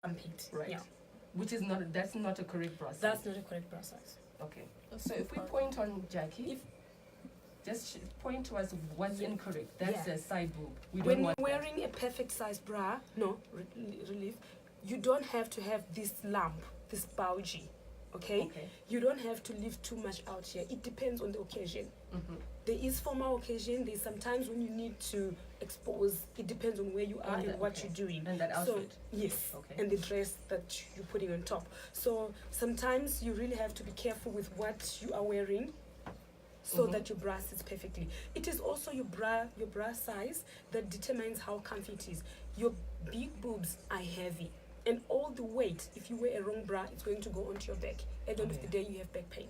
armpit. Right. Yeah. Which is not, that's not a correct bra size. That's not a correct bra size. Okay. So if we point on Jackie, just point to us what's incorrect. That's a side boob. We When don't want you're wearing a perfect size bra, relief, you don't have to have this lump, this bulgy. Okay? You don't have to leave too much out here. It depends on the occasion. There is formal occasion. There's sometimes when you need to expose. It depends on where you are and what you're doing. And that outfit. So, yes. And the dress that you're putting on top. So sometimes you really have to be careful with what you are wearing, so that your bra sits perfectly. It is also your bra size that determines how comfy it is. Your big boobs are heavy, and all the weight, if you wear a wrong bra, it's going to go onto your back. At the end of the day, you have back pain.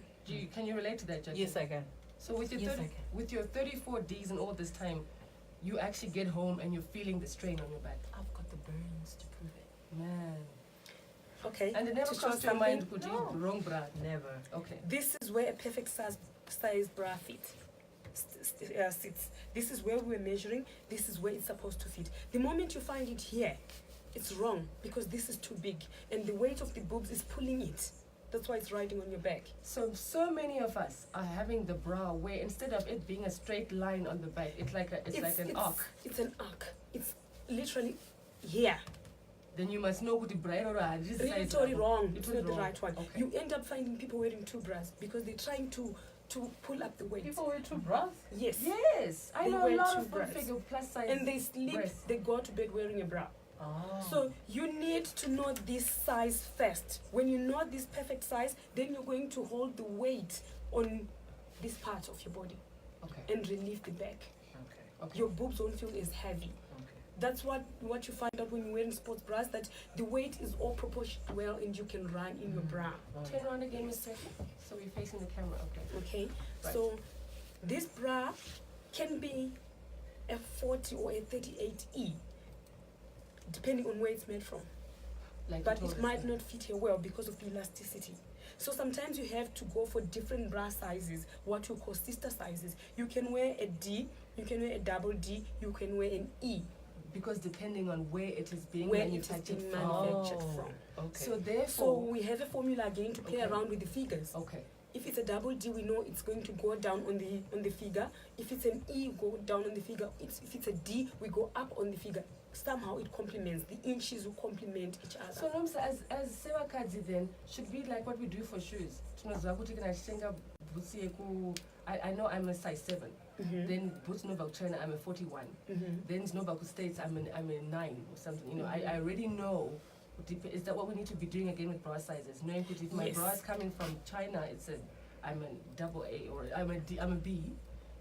Can you relate to that, Jackie? Yes, I can. So with your with your 34 Ds and all this time, you actually get home and you're feeling the strain on your back. I've got the burns to prove it. Man. Okay. And it never crossed your mind, could you wrong bra? Never. Okay. This is where a perfect size bra fits. Sits. This is where we're measuring. This is where it's supposed to fit. The moment you find it here, it's wrong because this is too big and the weight of the boobs is pulling it. That's why it's riding on your back. So many of us are having the bra where instead of it being a straight line on the back, it's like an arc. It's an arc. It's literally here. Then you must know what the bra is. Really totally wrong. It's not the right one. Okay. You end up finding people wearing two bras because they're trying to pull up the weight. People wear two bras? Yes. Yes. I They know wear a lot two of bras. figure plus size. And they sleep, breasts. they go to bed wearing a bra. Oh. So you need to know this size first. When you know this perfect size, then you're going to hold the weight on this part of your body and relieve the back. Okay. Your boobs won't feel as heavy. That's what you find out when you're wearing sports bras, that the weight is all proportioned well and you can run in your bra. Turn around again, Miss Jackie. So we're facing the camera. Okay. Right. So this bra can be a 40 or a 38E, depending on where it's made from. But it might not fit here well because of the elasticity. So sometimes you have to go for different bra sizes, what you call sister sizes. You can wear a D, you can wear a double D, you can wear an E. Because depending on where it is being Where manufactured, it is being manufactured from. Okay. So therefore, so we have a formula again to play around with the figures. Okay. If it's a double D, we know it's going to go down on the figure. If it's an E, go down on the figure. If it's a D, we go up on the figure. Somehow it complements. The inches will complement each other. So Nomsa, as Sewakazi then, should be like what we do for shoes. I know I'm a size 7. Then boots Nova China, I'm a 41. Then Nova States, I'm a 9 or something. You know, I already know. Is that what we need to be doing again with bra sizes? Knowing that if my bra is coming from China, I'm a double A, or I'm a B.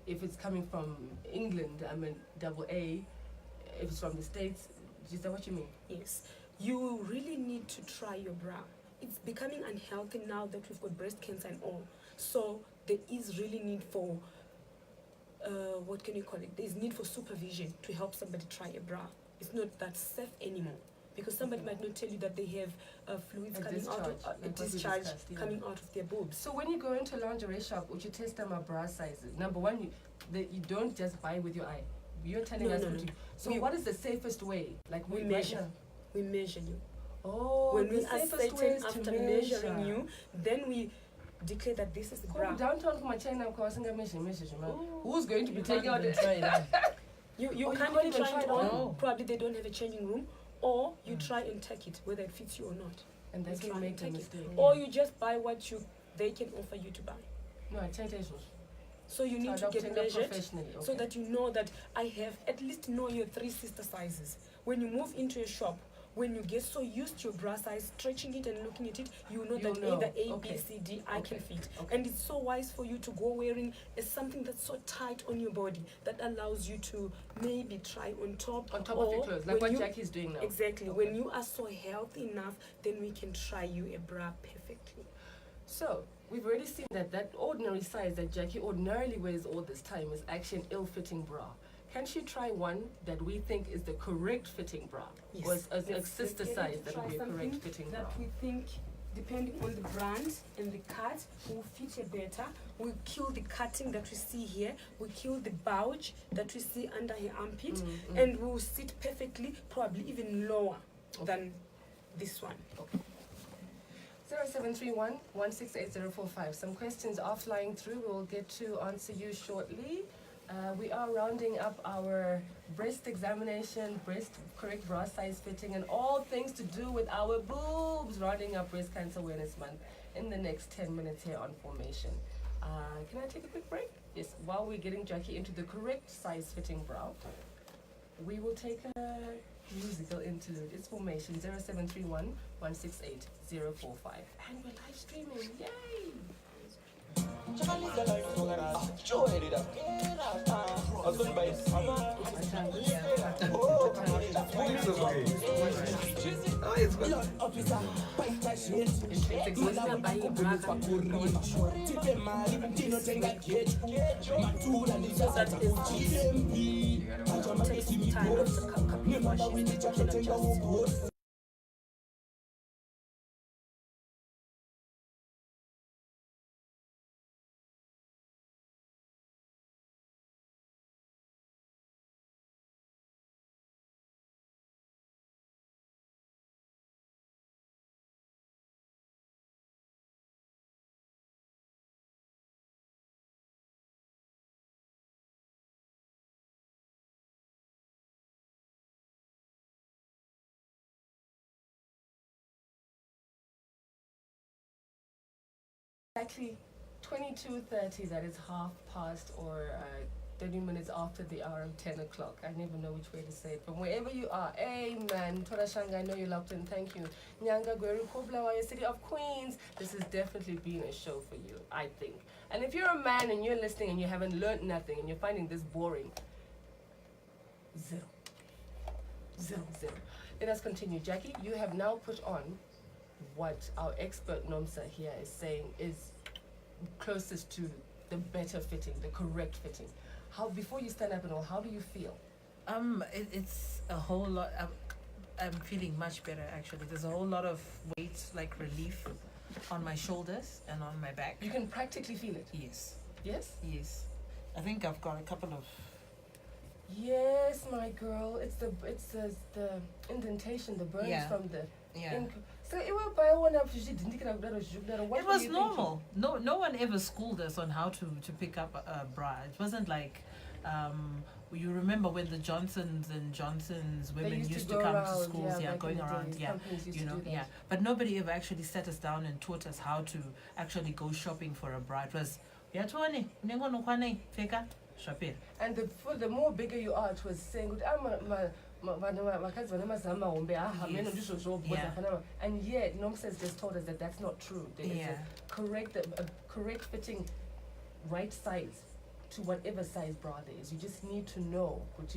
If it's coming from England, I'm a double A. If it's from the States, is that what you mean? Yes. You really need to try your bra. It's becoming unhealthy now that we've got breast cancer and all. So there is really need for, what can you call it? There's need for supervision to help somebody try a bra. It's not that safe anymore. Because somebody might not tell you that they have fluids coming out of a discharge coming out of their boobs. So when you go into a lingerie shop, would you test them bra sizes? Number one, you don't just buy with your eye. You're telling us what you. So what is the safest way? Like we measure. We measure you. Oh, when we are certain after measuring you, then we declare that this is the bra. Downtown from China, who's going to be taking out the You can't even try it on. Probably they don't have a changing room. Or you try and take it, whether it fits you or not. And that's you make a mistake. Or you just buy what they can offer you to buy. No, I change it. So you need to get measured so that you know that I have at least know your 3 sister sizes. When you move into a shop, when you get so used to your bra size, stretching it and looking at it, you know that either A, B, C, D, I can fit. And it's so wise for you to go wearing something that's so tight on your body that allows you to maybe try on top of your clothes, like what Jackie's doing now. Exactly. When you are so healthy enough, then we can try you a bra perfectly. So we've already seen that ordinary size that Jackie ordinarily wears all this time is actually an ill-fitting bra. Can she try one that we think is the correct fitting bra? Yes. Or a sister size that would be a correct fitting bra? That we think, depending on the brand and the cut, will fit her better. We kill the cutting that we see here. We kill the bulge that we see under her armpit. And we will sit perfectly, probably even lower than This one. 0731-168-045. Some questions are flying through. We will get to answer you shortly. We are rounding up our breast examination, breast correct bra size fitting, and all things to do with our boobs. Rounding up Breast Cancer Awareness Month in the next 10 minutes here on Formation. Can I take a quick break? Yes. While we're getting Jackie into the correct size fitting bra, we will take a musical interlude. It's Formation 0731-168-045. And we're live streaming. Yay! Exactly 22:30, that is half past or 30 minutes after the hour of 10 o'clock. I never know which way to say it. From wherever you are, amen. Tora Shanga, I know you're locked in. Thank you. Nyanga Gweru Koblawa, City of Queens. This has definitely been a show for you, I think. And if you're a man and you're listening and you haven't learned nothing and you're finding this boring, zero. Let us continue. Jackie, you have now put on what our expert Nomsa here is saying is closest to the better fitting, the correct fitting. How, before you stand up and all, how do you feel? It's a whole lot. I'm feeling much better actually. There's a whole lot of weight, like relief, on my shoulders and on my back. You can practically feel it. Yes. Yes? Yes. I think I've got a couple of. Yes, my girl. It's the indentation, the burns Yeah. from the Yeah. ink. So it was by one of it was normal. No one ever schooled us on how to pick up a bra. It wasn't like you remember when the Johnsons and Johnsons women used to go come around, to schools, back in going the around, days. Companies used you to know, do that. yeah. But nobody ever actually sat us down and taught us how to actually go shopping for a bra. It was shopper. And the more bigger you are, it was saying, "Good, and yet Nomsa has just told us that that's not true. There is Yeah. a correct fitting, right size to whatever size bra there is. You just need to know what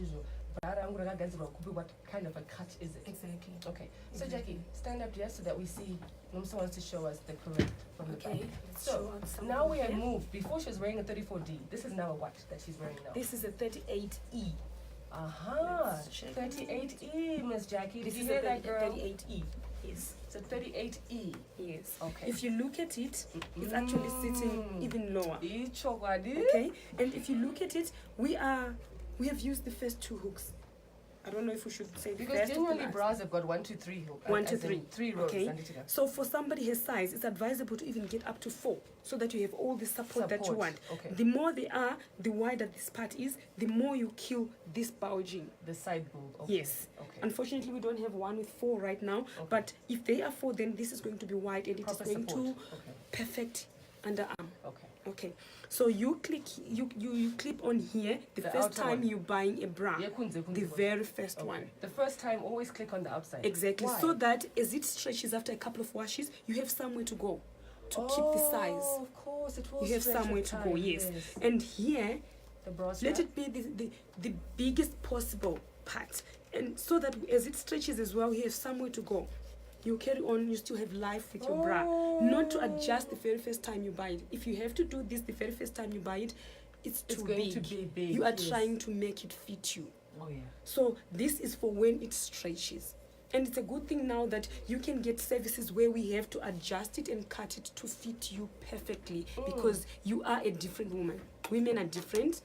kind of a cut is it. Exactly. Okay, so Jackie, stand up here so that we see. Nomsa wants to show us the correct from the back. Okay. Let's So, show out some now we here. have moved. Before she was wearing a 34D. This is now a what that she's wearing now? This is a 38E. Aha, Let's check. 38E, Miss Jackie. Did This you is hear a that, girl? 38E. Yes. It's a 38E. Yes. Okay. If you look at it, it's actually sitting even lower. Okay. Okay. And if you look at it, we have used the first two hooks. I don't know if we should say the Because first or the genuinely last. bras have got 1, 2, 3 hook. 1, 2, as in 3. 3 rows. Okay. and together. So for somebody his size, it's advisable to even get up to 4, so that you have all the support that you Support, want. okay. The more they are, the wider this part is, the more you kill this bulging. The side boob. Okay. Yes. Okay. Unfortunately, we don't have one with 4 right now. Okay. But if they are 4, then this is going to be wide and it Proper is going support. to Okay. perfect underarm. Okay. Okay. So you click, you clip on here the The first outer time one. you're buying a bra. Yeah, kunze. The very first Okay. one. The first time, always click on the outside. Exactly. Why? So that as it stretches after a couple of washes, you have somewhere to go to keep the size. Oh, of course, it will You have stretch somewhere with to go, time, yes. And here, The bra let strap. it be the biggest possible part. And so that as it stretches as well, you have somewhere to go. You carry on, you still have life with your bra. Not to adjust the very first time you buy it. If you have to do this the very first time you buy it, it's too going big. to be big, You are yes. trying to make it fit you. Oh yeah. So this is for when it stretches. And it's a good thing now that you can get services where we have to adjust it and cut it to fit you perfectly, because you are a different woman. Women are different,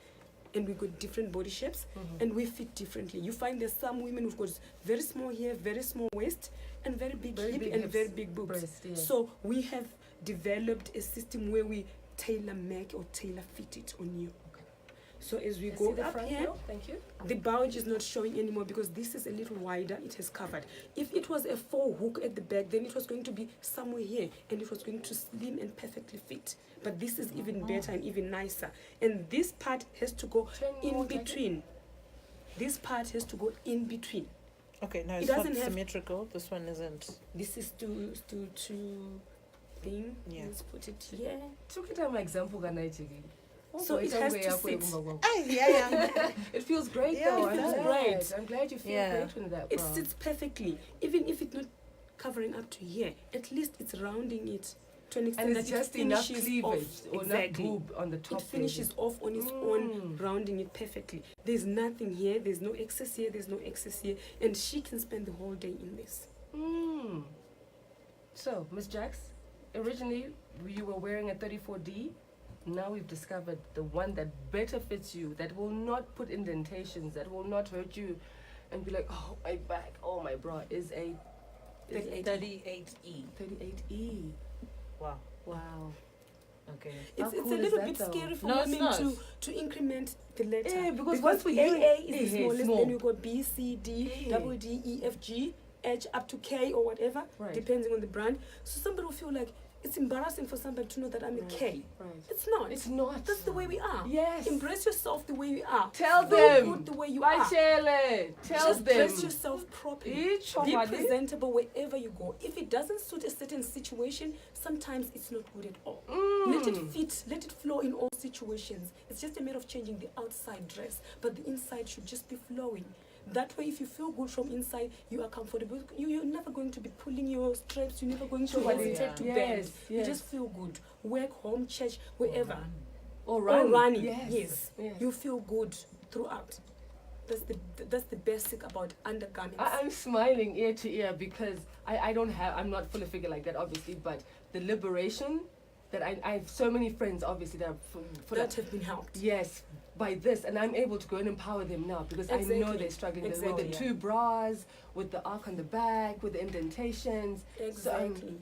and we got different body shapes, and we fit differently. You find there's some women who've got very small hair, very small waist, and very big hip and hips, very big boobs. breast, yeah. So we have developed a system where we tailor make or tailor fit it on you. So as we Let's go see the up front here, now. Thank you. the bulge is not showing anymore because this is a little wider. It has covered. If it was a 4 hook at the back, then it was going to be somewhere here, and it was going to slim and perfectly fit. But this is even better and even nicer. And this part has to go in between. This part has to go in between. Okay, now It it's not doesn't have- symmetrical. This one isn't. This is to thing. Yeah. Let's put it here. Tukita my example ganaichiki. So it has to sit. Yeah. It feels great Yeah, though. it I'm does. glad. Great. I'm glad you feel Yeah. great with that. It bra. sits perfectly. Even if it's not covering up to here, at least it's rounding it to an extent And that it's it just enough finishes cleavage off. or Exactly. enough boob on the top. It finishes off on its own, Mm. rounding it perfectly. There's nothing here, there's no excess here, there's no excess here, and she can spend the whole day in this. Mm. So, Miss Jax, originally you were wearing a 34D. Now we've discovered the one that better fits you, that will not put indentations, that will not hurt you, and be like, oh my back, oh my bra is a 38E. 38E. Wow. Wow. Okay. How It's cool a is little that bit though? scary for No, it's women not. to increment the letter. Yeah, because once we hear AA it, is the eh, smallest, small. then you got B, C, D, Yeah. double D, E, F, G, H up to K or whatever, Right. depending on the brand. So somebody will feel like it's embarrassing for somebody to know that I'm a K. Right. It's not. It's not. That's the way we are. Yes. Embrace yourself the way you are. Tell Feel them. good the way you are. Bachele. Tell Just them. dress yourself properly. Each Be body. presentable wherever you go. If it doesn't suit a certain situation, sometimes it's not good at all. Mm. Let it fit, let it flow in all situations. It's just a matter of changing the outside dress, but the inside should just be flowing. That way, if you feel good from inside, you are comfortable. You're never going to be pulling your straps. You're never going to Sure, hesitate yeah. to Yes, bend. You yes. just feel good. Work, home, church, wherever. Or Or run. running. Yes. You feel good throughout. That's the basic about undergarments. I'm smiling ear to ear because I'm not full of figure like that, obviously, but the liberation that I have so many friends, obviously, that are full that of, have been helped. yes, by this, and I'm able to go and empower them now because I know Exactly. they're struggling Exactly. with the 2 bras, with the arc on the back, with the indentations. Exactly.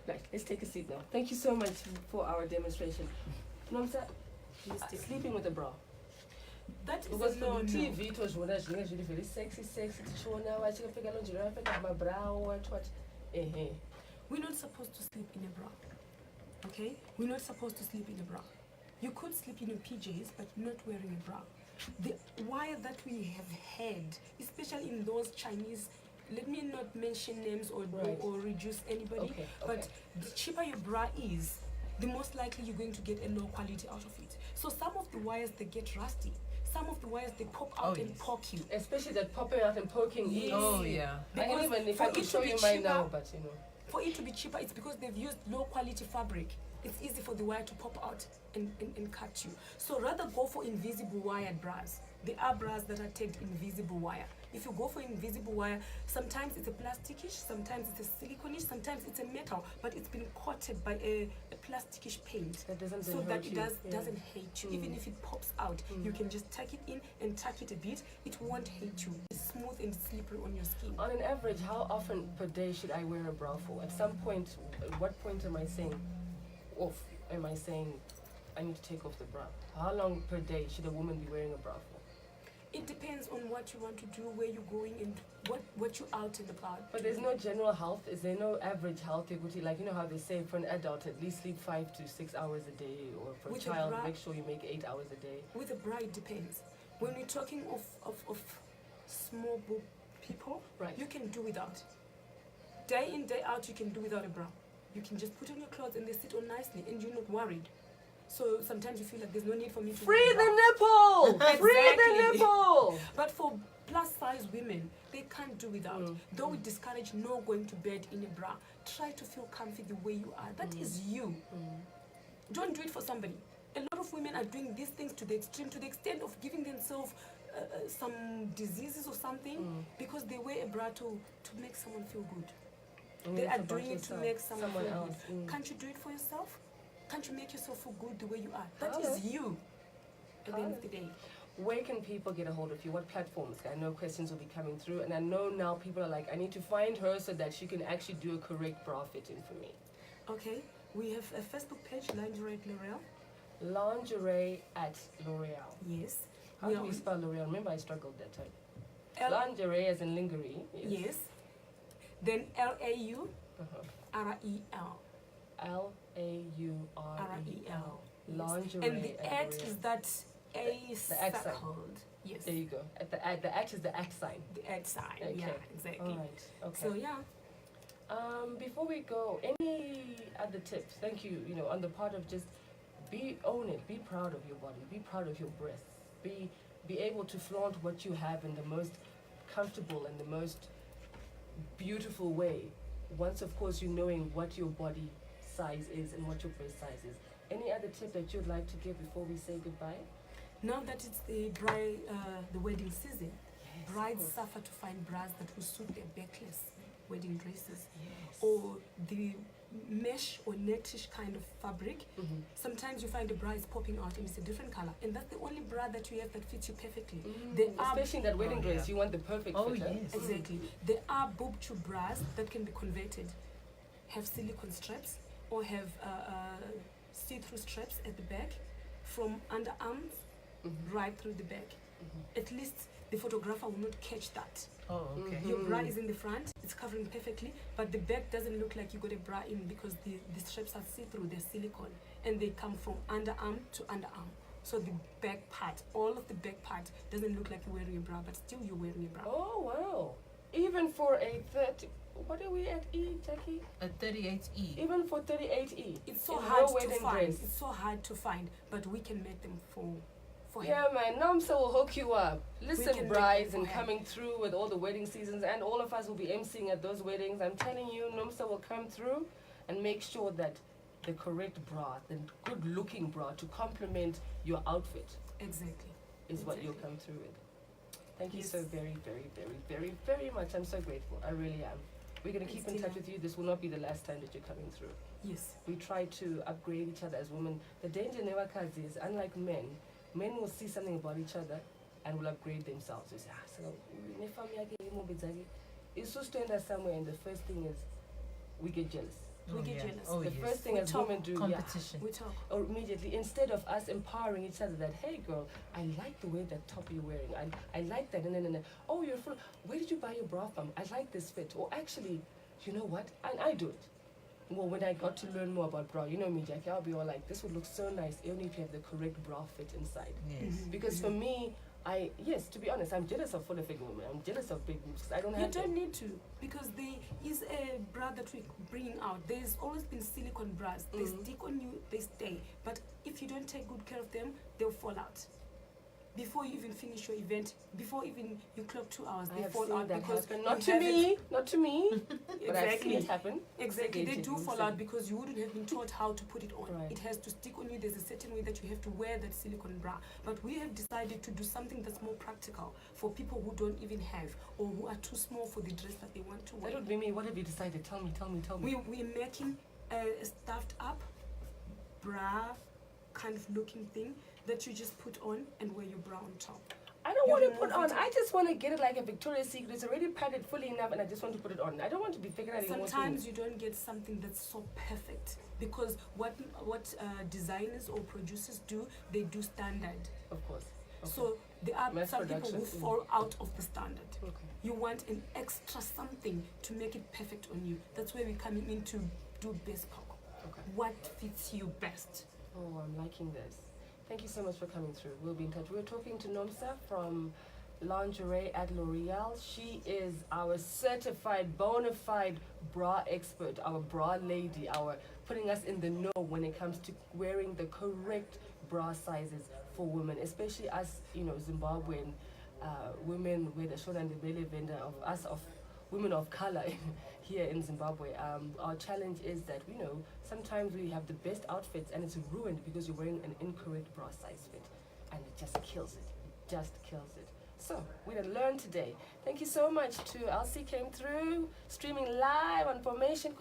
Right, let's take a seat now. Thank you so much for our demonstration. Nomsa, sleeping with a bra. That is Because a for no, the no. TV, it was really very sexy. Chona, watching a figure on my brow, what. We're not supposed to sleep in a bra. Okay? We're not supposed to sleep in a bra. You could sleep in your PJs, but not wearing a bra. The wire that we have had, especially in those Chinese, let me not mention names Right. or reduce anybody, Okay, but okay. the cheaper your bra is, the most likely you're going to get a low quality out of it. So some of the wires, they get rusty. Some of the wires, they pop out Oh, and yes. poke you. Especially that popping out and poking. Yes. Oh, yeah. I can Because even if for I could it to show be you mine cheaper- now, but you know. For it to be cheaper, it's because they've used low quality fabric. It's easy for the wire to pop out and cut you. So rather go for invisible wired bras. There are bras that are tagged invisible wire. If you go for invisible wire, sometimes it's a plasticish, sometimes it's a silicone-ish, sometimes it's a metal, but it's been coated by a plasticish paint. That doesn't So hurt that it you. Yeah. doesn't hate you. Even if it pops out, you can just tuck it in and tuck it a bit. It won't hate you. It's smooth and slippery on your skin. On an average, how often per day should I wear a bra for? At some point, at what point am I saying off? Am I saying I need to take off the bra? How long per day should a woman be wearing a bra for? It depends on what you want to do, where you're going, and what you're out and about. But there's no general health. Is there no average health equity? Like, you know how they say for an adult, at least sleep 5 to 6 hours a day, or for With a a child, bra- make sure you make 8 hours a day. With a bra, it depends. When we're talking of small boob people, Right. you can do without. Day in, day out, you can do without a bra. You can just put on your clothes and they sit on nicely, and you're not worried. So sometimes you feel like there's no need for me to Free wear a the bra. nipple! Free the Exactly. nipple! But for plus size women, they can't do without. Though we discourage no going to bed in a bra, try to feel comfy the way you are. That is you. Don't do it for somebody. A lot of women are doing these things to the extreme, to the extent of giving themselves some diseases or something because they wear a bra to make someone feel good. And They it's are about doing it to yourself, make someone feel else. good. Can't you do it for yourself? Can't you make yourself feel good the way you are? That Okay. is you. at the end of the day. Where can people get a hold of you? What platforms? I know questions will be coming through, and I know now people are like, I need to find her so that she can actually do a correct bra fitting for me. Okay, we have a Facebook page, Lingerie at L'Oreal. Lingerie at L'Oreal. Yes. How We do are we on- spell L'Oreal? Remember I struggled that time. L- Lingerie as in lingerie. yes. Then LAUREL. L-A-U-R-E-L. Yes. Lingerie And the at at L'Oreal. is that A The at sign. circled. Yes. There you go. The at is the at sign. The at sign. Okay. Yeah, exactly. All right. Okay. So yeah. Before we go, any other tips? Thank you. You know, on the part of just own it. Be proud of your body. Be proud of your breasts. Be able to flaunt what you have in the most comfortable and the most beautiful way. Once, of course, you knowing what your body size is and what your breast size is. Any other tip that you'd like to give before we say goodbye? Now that it's the bride, the wedding season, Yes, brides of course. suffer to find bras that will suit their backless wedding dresses, Yes. or the mesh or netish kind of fabric. Mhm. Sometimes you find a bra is popping out and it's a different color, and that's the only bra that you have that fits you perfectly. There are Especially in that wedding Oh, dress, yeah. you want the perfect Oh, fit. huh? yes. exactly. There are boob tube bras that can be converted, have silicone straps or have see-through straps at the back, from underarms Mhm. right through the back. Mhm. At least the photographer will not catch that. Oh, okay. Mhm. Your bra is in the front, it's covering perfectly, but the back doesn't look like you got a bra in because the straps are see-through, they're silicone, and they come from underarm to underarm. So the back part, all of the back part doesn't look like you're wearing a bra, but still you're wearing a bra. Oh, wow. Even for a 30, what are we at E, Jackie? A 38E. Even for 38E. It's so in hard her to wedding find. dress. It's so hard to find, but we can make them for him. Yeah, man. Nomsa will hook you up. can Listen, make brides, them and for him. coming through with all the wedding seasons, and all of us will be emceeing at those weddings. I'm telling you, Nomsa will come through and make sure that the correct bra, the good-looking bra to complement your outfit Exactly. is what you'll Exactly. come through with. Thank you Yes. so very, very, very, very, very much. I'm so grateful. I really am. We're going to keep in touch with you. This will not be the last time that you're coming through. Yes. We try to upgrade each other as women. The danger never comes is, unlike men will see something about each other and will upgrade themselves. They say, it's so stand us somewhere, and the first thing is we get jealous. We get jealous. Oh, The yes. first thing We as talk women do, yeah, Competition. We talk. or immediately, instead of us empowering each other that, hey girl, I like the way that top you're wearing, I like that, and oh, you're full, where did you buy your bra from? I like this fit. Or actually, you know what, and I do it. Well, when I got to learn more about bra, you know me, Jackie, I'll be all like, this would look so nice only if you have the correct bra fit inside. Yes. Mhm. Because for me, yes, to be honest, I'm jealous of fuller figure women. I'm jealous of big boobs because I don't You have don't them. need to, because there is a bra that we're bringing out. There's always been silicone bras. They Mhm. stick on you, they stay. But if you don't take good care of them, they'll fall out. Before you even finish your event, before even you clock 2 hours, I they have fall seen out that because happen. you Not to haven't- me, not to me, but I've seen Exactly. it happen. Exactly, they do fall out Segregated. because you wouldn't have been taught how to put it on. Right. It has to stick on you. There's a certain way that you have to wear that silicone bra. But we have decided to do something that's more practical for people who don't even have or who are too small for the dress that they want to That wear. would be me. What have you decided? Tell me. We're making a stuffed up bra kind of looking thing that you just put on and wear your bra on top. I don't You want to remove put on. it. I just want to get it like a Victoria's Secret. It's already padded fully enough, and I just want to put it on. I don't want to be figuring out more Sometimes things. you don't get something that's so perfect because what designers or producers do, they do standard. Of course. Okay. So there are Mass some people who production. fall out of the standard. Okay. You want an extra something to make it perfect on you. That's where we're coming in to do bespoke. Okay. What fits you best? Oh, I'm liking this. Thank you so much for coming through. We'll be in touch. We're talking to Nomsa from Lingerie at L'Oreal. She is our certified, bona fide bra expert, our bra lady, our putting us in the know when it comes to wearing the correct bra sizes for women, especially us, Zimbabwean women with the Shona Ndebele vendor of us, of women of color here in Zimbabwe. Our challenge is that, sometimes we have the best outfits and it's ruined because you're wearing an incorrect bra size fit, and it just kills it. It just kills it. So we done learned today. Thank you so much to Elsie, came through, streaming live on Formation.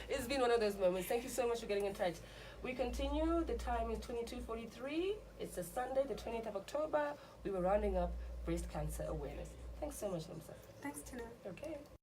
It's been one of those moments. Thank you so much for getting in touch. We continue. The time is 22:43. It's a Sunday, the 20th of October. We were rounding up breast cancer awareness. Thanks so much, Nomsa. Thanks, Tina. Okay.